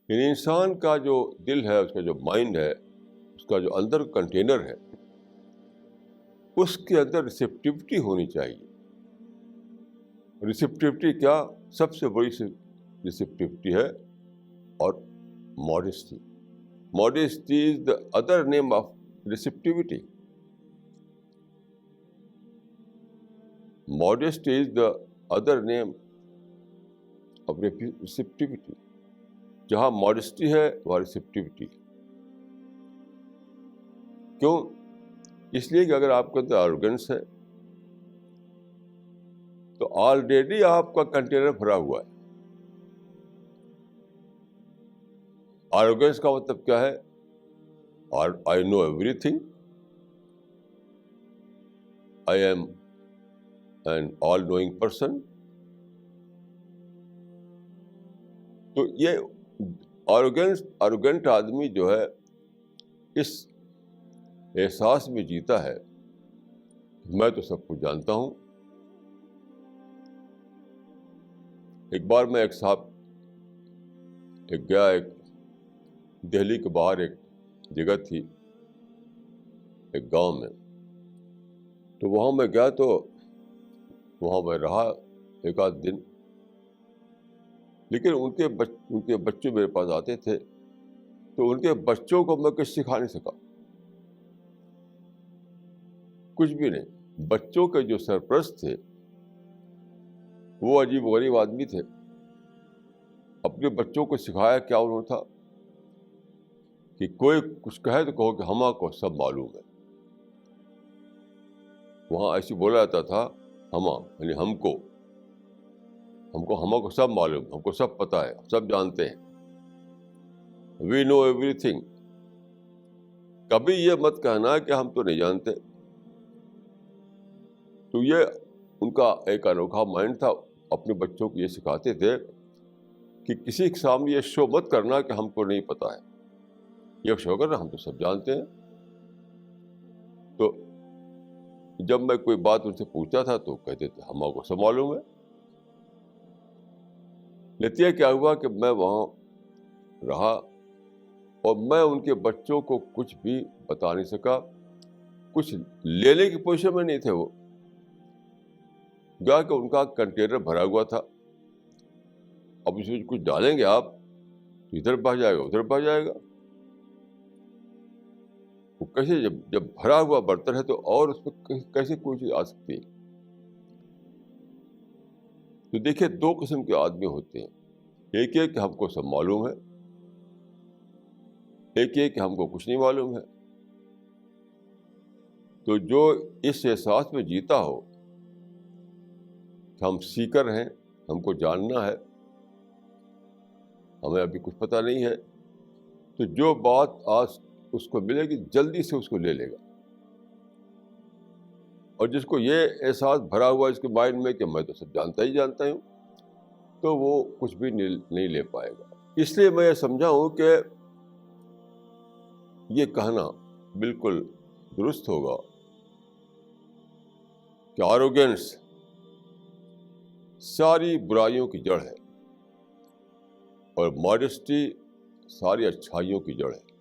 یعنی انسان کا جو دل ہے، اس کا جو مائنڈ ہے، اس کا جو اندر کنٹینر ہے، اس کے اندر ریسیپٹیوٹی ہونی چاہیے. ریسیپٹیوٹی کیا؟ سب سے بڑی ریسیپٹیوٹی ہے اور ماڈesty. Modesty is the other name of receptivity. Modesty is the other name of receptivity. جہاں modesty ہے وہاں receptivity. کیوں؟ اس لیے کہ اگر آپ کے اندر arrogance ہے تو آلریڈی آپ کا کنٹینر بھرا ہوا ہے. arrogance کا مطلب کیا ہے؟ I know everything. I am an all-knowing person. تو یہ arrogant آدمی جو ہے اس احساس میں جیتا ہے میں تو سب کچھ جانتا ہوں. ایک بار میں ایک دہلی کے باہر ایک جگہ تھی، ایک گاؤں میں، تو وہاں میں گیا تو وہاں میں رہا ایک آدھ دن. لیکن ان کے بچے میرے پاس آتے تھے تو ان کے بچوں کو میں کچھ سکھا نہیں سکا، کچھ بھی نہیں. بچوں کے جو سرپرست تھے وہ عجیب و غریب آدمی تھے. اپنے بچوں کو سکھایا کیا انہوں نے تھا کہ کوئی کچھ کہے تو کہو کہ ہما کو سب معلوم ہے. وہاں ایسے بولا جاتا تھا ہما، یعنی ہم کو ہما کو سب معلوم، ہم کو سب پتہ ہے، سب جانتے ہیں. وی نو ایوری تھنگ. کبھی یہ مت کہنا کہ ہم تو نہیں جانتے. تو یہ ان کا ایک انوکھا مائنڈ تھا. اپنے بچوں کو یہ سکھاتے تھے کہ کسی کے سامنے یہ شو مت کرنا کہ ہم کو نہیں پتہ ہے، یہ شو کرنا ہم تو سب جانتے ہیں. تو جب میں کوئی بات ان سے پوچھتا تھا تو کہتے تھے ہم کو سب معلوم ہے. نتیجہ کیا ہوا کہ میں وہاں رہا اور میں ان کے بچوں کو کچھ بھی بتا نہیں سکا. کچھ لینے کی پوزیشن میں نہیں تھے وہ، جا کہ ان کا کنٹینر بھرا ہوا تھا. اب اس میں کچھ ڈالیں گے آپ تو ادھر بہ جائے گا، ادھر بہ جائے گا. وہ کیسے جب بھرا ہوا برتن ہے تو اور اس میں کیسے کوئی چیز آ سکتی ہے؟ تو دیکھیے دو قسم کے آدمی ہوتے ہیں. ایک یہ کہ ہم کو سب معلوم ہے، ایک یہ کہ ہم کو کچھ نہیں معلوم ہے. تو جو اس احساس میں جیتا ہو کہ ہم سیکر ہیں، ہم کو جاننا ہے، ہمیں ابھی کچھ پتہ نہیں ہے، تو جو بات آج اس کو ملے گی جلدی سے اس کو لے لے گا. اور جس کو یہ احساس بھرا ہوا اس کے مائنڈ میں کہ میں تو سب جانتا ہی جانتا ہوں، تو وہ کچھ بھی نہیں لے پائے گا. اس لیے میں یہ سمجھا ہوں کہ یہ کہنا بالکل درست ہوگا کہ آروگینس ساری برائیوں کی جڑ ہے اور ماڈesty ساری اچھائیوں کی جڑ ہے.